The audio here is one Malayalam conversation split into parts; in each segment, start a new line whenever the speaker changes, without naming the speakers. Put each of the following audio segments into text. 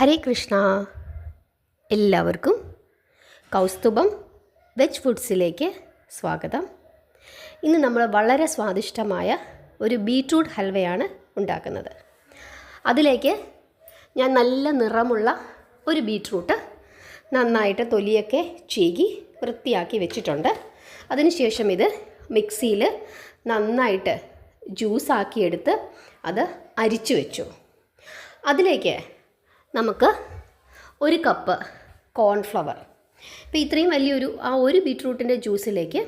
ഹരേ കൃഷ്ണ. എല്ലാവർക്കും കൗസ്തുഭം വെജ് ഫുഡ്സിലേക്ക് സ്വാഗതം. ഇന്ന് നമ്മൾ വളരെ സ്വാദിഷ്ടമായ ഒരു ബീറ്റ്റൂട്ട് ഹൽവയാണ് ഉണ്ടാക്കുന്നത്. അതിലേക്ക് ഞാൻ നല്ല നിറമുള്ള ഒരു ബീറ്റ്റൂട്ട് നന്നായിട്ട് തൊലിയൊക്കെ ചീകി വൃത്തിയാക്കി വെച്ചിട്ടുണ്ട്. അതിനുശേഷം ഇത് മിക്സിയിൽ നന്നായിട്ട് ജ്യൂസാക്കിയെടുത്ത് അത് അരിച്ചു വെച്ചു. അതിലേക്ക് നമുക്ക് ഒരു കപ്പ് കോൺഫ്ലവർ, ഇപ്പോൾ ഇത്രയും വലിയൊരു ഒരു ബീറ്റ്റൂട്ടിൻ്റെ ജ്യൂസിലേക്ക്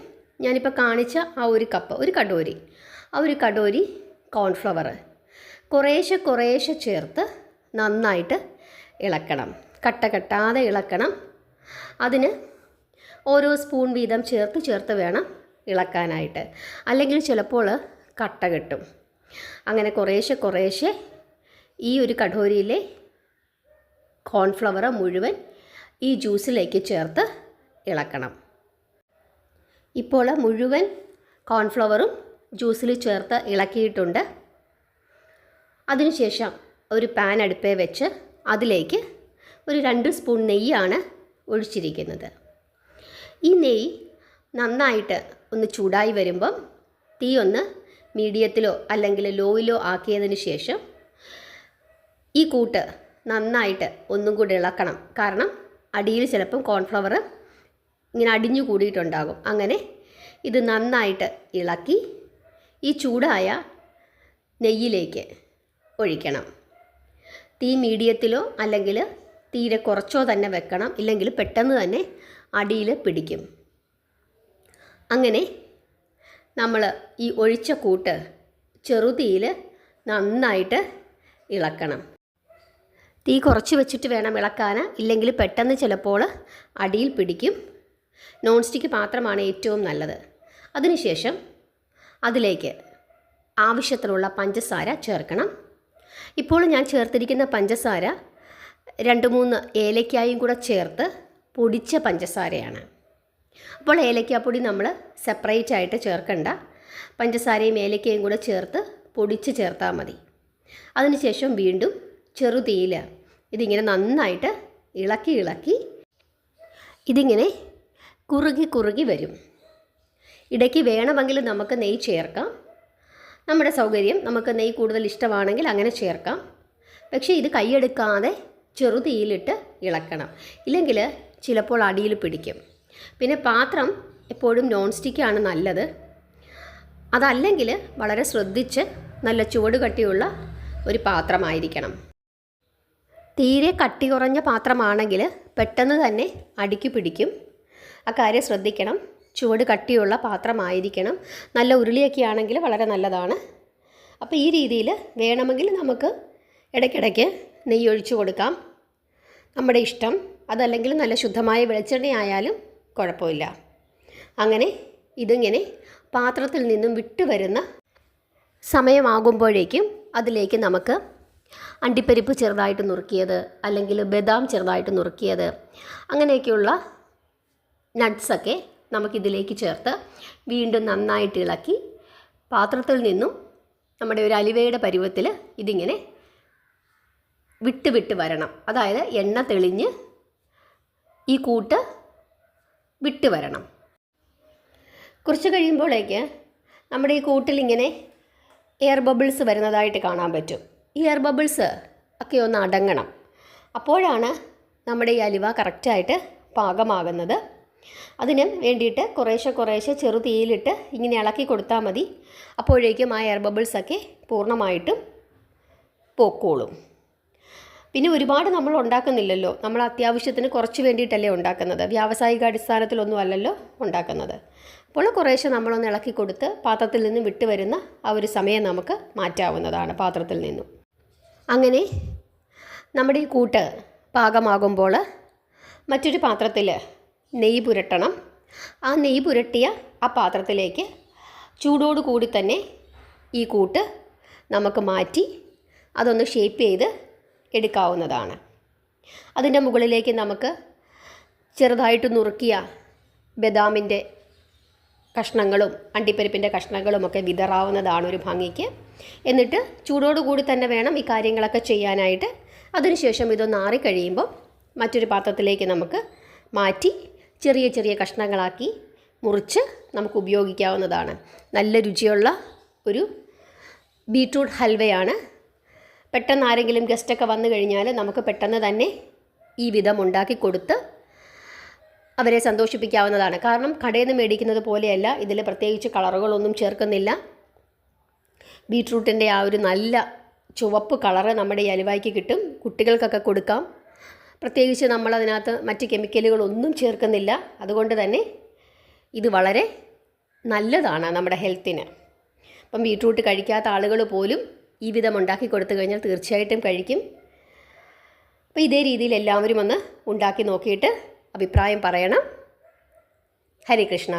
ഞാനിപ്പോൾ കാണിച്ച ഒരു കടോരി കോൺഫ്ലവർ കുറേശ്ശെ ചേർത്ത് നന്നായിട്ട് ഇളക്കണം. കട്ടാതെ ഇളക്കണം. അതിന് ഓരോ സ്പൂൺ വീതം ചേർത്ത് വേണം ഇളക്കാനായിട്ട്, അല്ലെങ്കിൽ ചിലപ്പോൾ കട്ട കെട്ടും. അങ്ങനെ കുറേശ്ശെ ഈ ഒരു കടോരിയിലെ കോൺഫ്ലവർ മുഴുവൻ ഈ ജ്യൂസിലേക്ക് ചേർത്ത് ഇളക്കണം. ഇപ്പോൾ മുഴുവൻ കോൺഫ്ലവറും ജ്യൂസിൽ ചേർത്ത് ഇളക്കിയിട്ടുണ്ട്. അതിനുശേഷം ഒരു പാൻ അടുപ്പേ വെച്ച് അതിലേക്ക് ഒരു 2 സ്പൂൺ നെയ്യാണ് ഒഴിച്ചിരിക്കുന്നത്. ഈ നെയ്യ് നന്നായിട്ട് ഒന്ന് ചൂടായി വരുമ്പം തീ ഒന്ന് മീഡിയത്തിലോ അല്ലെങ്കിൽ ലോയിലോ ആക്കിയതിന് ശേഷം ഈ കൂട്ട് നന്നായിട്ട് ഒന്നും കൂടി ഇളക്കണം. കാരണം അടിയിൽ ചിലപ്പം കോൺഫ്ലവർ ഇങ്ങനെ അടിഞ്ഞു കൂടിയിട്ടുണ്ടാകും. അങ്ങനെ ഇത് നന്നായിട്ട് ഇളക്കി ഈ ചൂടായ നെയ്യിലേക്ക് ഒഴിക്കണം. തീ മീഡിയത്തിലോ അല്ലെങ്കിൽ തീരെ കുറച്ചോ തന്നെ വെക്കണം, ഇല്ലെങ്കിൽ പെട്ടെന്ന് തന്നെ അടിയിൽ പിടിക്കും. അങ്ങനെ നമ്മൾ ഈ ഒഴിച്ച കൂട്ട് ചെറുതീയിൽ നന്നായിട്ട് ഇളക്കണം. തീ കുറച്ച് വെച്ചിട്ട് വേണം ഇളക്കാൻ, ഇല്ലെങ്കിൽ പെട്ടെന്ന് ചിലപ്പോൾ അടിയിൽ പിടിക്കും. നോൺ സ്റ്റിക്ക് പാത്രമാണ് ഏറ്റവും നല്ലത്. അതിനുശേഷം അതിലേക്ക് ആവശ്യത്തിനുള്ള പഞ്ചസാര ചേർക്കണം. ഇപ്പോൾ ഞാൻ ചേർത്തിരിക്കുന്ന പഞ്ചസാര 2-3 ഏലക്കായും കൂടെ ചേർത്ത് പൊടിച്ച പഞ്ചസാരയാണ്. അപ്പോൾ ഏലക്കാപ്പൊടി നമ്മൾ സെപ്പറേറ്റ് ആയിട്ട് ചേർക്കണ്ട, പഞ്ചസാരയും ഏലക്കയും കൂടെ ചേർത്ത് പൊടിച്ച് ചേർത്താൽ മതി. അതിനുശേഷം വീണ്ടും ചെറുതീയിൽ ഇതിങ്ങനെ നന്നായിട്ട് ഇളക്കി ഇതിങ്ങനെ കുറുകി വരും. ഇടയ്ക്ക് വേണമെങ്കിൽ നമുക്ക് നെയ്യ് ചേർക്കാം. നമ്മുടെ സൗകര്യം, നമുക്ക് നെയ്യ് കൂടുതൽ ഇഷ്ടമാണെങ്കിൽ അങ്ങനെ ചേർക്കാം. പക്ഷേ ഇത് കൈയെടുക്കാതെ ചെറുതീയിലിട്ട് ഇളക്കണം, ഇല്ലെങ്കിൽ ചിലപ്പോൾ അടിയിൽ പിടിക്കും. പിന്നെ പാത്രം എപ്പോഴും നോൺ സ്റ്റിക്കാണ് നല്ലത്. അതല്ലെങ്കിൽ വളരെ ശ്രദ്ധിച്ച് നല്ല ചുവട് കട്ടിയുള്ള ഒരു പാത്രമായിരിക്കണം. തീരെ കട്ടി കുറഞ്ഞ പാത്രമാണെങ്കിൽ പെട്ടെന്ന് തന്നെ അടിക്ക് പിടിക്കും. അക്കാര്യം ശ്രദ്ധിക്കണം. ചുവട് കട്ടിയുള്ള പാത്രമായിരിക്കണം. നല്ല ഉരുളിയൊക്കെ ആണെങ്കിൽ വളരെ നല്ലതാണ്. അപ്പോൾ ഈ രീതിയിൽ വേണമെങ്കിൽ നമുക്ക് ഇടയ്ക്കിടയ്ക്ക് നെയ്യ് ഒഴിച്ചു കൊടുക്കാം, നമ്മുടെ ഇഷ്ടം. അതല്ലെങ്കിൽ നല്ല ശുദ്ധമായ വെളിച്ചെണ്ണയായാലും കുഴപ്പമില്ല. അങ്ങനെ ഇതിങ്ങനെ പാത്രത്തിൽ നിന്നും വിട്ടു വരുന്ന സമയമാകുമ്പോഴേക്കും അതിലേക്ക് നമുക്ക് അണ്ടിപ്പരിപ്പ് ചെറുതായിട്ട് നുറുക്കിയത്, അല്ലെങ്കിൽ ബദാം ചെറുതായിട്ട് നുറുക്കിയത്, അങ്ങനെയൊക്കെയുള്ള നട്ട്സൊക്കെ നമുക്കിതിലേക്ക് ചേർത്ത് വീണ്ടും നന്നായിട്ട് ഇളക്കി പാത്രത്തിൽ നിന്നും നമ്മുടെ ഒരു അലുവയുടെ പരുവത്തിൽ ഇതിങ്ങനെ വിട്ട് വരണം. അതായത് എണ്ണ തെളിഞ്ഞ് ഈ കൂട്ട് വിട്ട് വരണം. കുറച്ച് കഴിയുമ്പോഴേക്ക് നമ്മുടെ ഈ കൂട്ടിലിങ്ങനെ എയർ ബബിൾസ് വരുന്നതായിട്ട് കാണാൻ പറ്റും. ഈ എയർ ബബിൾസ് ഒക്കെ ഒന്ന് അടങ്ങണം. അപ്പോഴാണ് നമ്മുടെ ഈ അലുവ കറക്റ്റായിട്ട് പാകമാകുന്നത്. അതിന് വേണ്ടിയിട്ട് കുറേശ്ശെ ചെറുതീയിലിട്ട് ഇങ്ങനെ ഇളക്കി കൊടുത്താൽ മതി. അപ്പോഴേക്കും ആ എയർ ബബിൾസൊക്കെ പൂർണ്ണമായിട്ടും പോക്കോളും. പിന്നെ ഒരുപാട് നമ്മൾ ഉണ്ടാക്കുന്നില്ലല്ലോ, നമ്മൾ അത്യാവശ്യത്തിന് കുറച്ച് വേണ്ടിയിട്ടല്ലേ ഉണ്ടാക്കുന്നത്, വ്യാവസായിക അടിസ്ഥാനത്തിലൊന്നും അല്ലല്ലോ ഉണ്ടാക്കുന്നത്. അപ്പോൾ കുറേശ്ശെ നമ്മളൊന്ന് ഇളക്കി കൊടുത്ത് പാത്രത്തിൽ നിന്ന് വിട്ട് വരുന്ന ആ ഒരു സമയം നമുക്ക് മാറ്റാവുന്നതാണ് പാത്രത്തിൽ നിന്നും. അങ്ങനെ നമ്മുടെ ഈ കൂട്ട് പാകമാകുമ്പോൾ മറ്റൊരു പാത്രത്തിൽ നെയ്യ് പുരട്ടണം. ആ നെയ്യ് പുരട്ടിയ ആ പാത്രത്തിലേക്ക് ചൂടോടുകൂടി തന്നെ ഈ കൂട്ട് നമുക്ക് മാറ്റി അതൊന്ന് ഷേപ്പ് ചെയ്ത് എടുക്കാവുന്നതാണ്. അതിൻ്റെ മുകളിലേക്ക് നമുക്ക് ചെറുതായിട്ട് നുറുക്കിയ ബദാമിൻ്റെ കഷ്ണങ്ങളും അണ്ടിപ്പരിപ്പിൻ്റെ കഷ്ണങ്ങളുമൊക്കെ വിതറാവുന്നതാണ് ഒരു ഭംഗിക്ക്. എന്നിട്ട് ചൂടോടുകൂടി തന്നെ വേണം ഈ കാര്യങ്ങളൊക്കെ ചെയ്യാനായിട്ട്. അതിനുശേഷം ഇതൊന്ന് ആറിക്കഴിയുമ്പോൾ മറ്റൊരു പാത്രത്തിലേക്ക് നമുക്ക് മാറ്റി ചെറിയ ചെറിയ കഷ്ണങ്ങളാക്കി മുറിച്ച് നമുക്ക് ഉപയോഗിക്കാവുന്നതാണ്. നല്ല രുചിയുള്ള ഒരു ബീട്രൂട്ട് ഹൽവയാണ്. പെട്ടെന്ന് ആരെങ്കിലും ഗസ്റ്റൊക്കെ വന്നു കഴിഞ്ഞാൽ നമുക്ക് പെട്ടെന്ന് തന്നെ ഈ വിധം ഉണ്ടാക്കി കൊടുത്ത് അവരെ സന്തോഷിപ്പിക്കാവുന്നതാണ്. കാരണം കടയിൽ നിന്ന് മേടിക്കുന്നത് പോലെയല്ല, ഇതിൽ പ്രത്യേകിച്ച് കളറുകളൊന്നും ചേർക്കുന്നില്ല. ബീട്രൂട്ടിൻ്റെ ആ ഒരു നല്ല ചുവപ്പ് കളറ് നമ്മുടെ ഈ അലുവായ്ക്ക് കിട്ടും. കുട്ടികൾക്കൊക്കെ കൊടുക്കാം. പ്രത്യേകിച്ച് നമ്മളതിനകത്ത് മറ്റ് കെമിക്കലുകളൊന്നും ചേർക്കുന്നില്ല. അതുകൊണ്ട് തന്നെ ഇത് വളരെ നല്ലതാണ് നമ്മുടെ ഹെൽത്തിന്. അപ്പം ബീട്രൂട്ട് കഴിക്കാത്ത ആളുകൾ പോലും ഈ വിധം ഉണ്ടാക്കി കൊടുത്തു കഴിഞ്ഞാൽ തീർച്ചയായിട്ടും കഴിക്കും. അപ്പോൾ ഇതേ രീതിയിൽ എല്ലാവരും ഒന്ന് ഉണ്ടാക്കി നോക്കിയിട്ട് അഭിപ്രായം പറയണം. ഹരേ കൃഷ്ണ.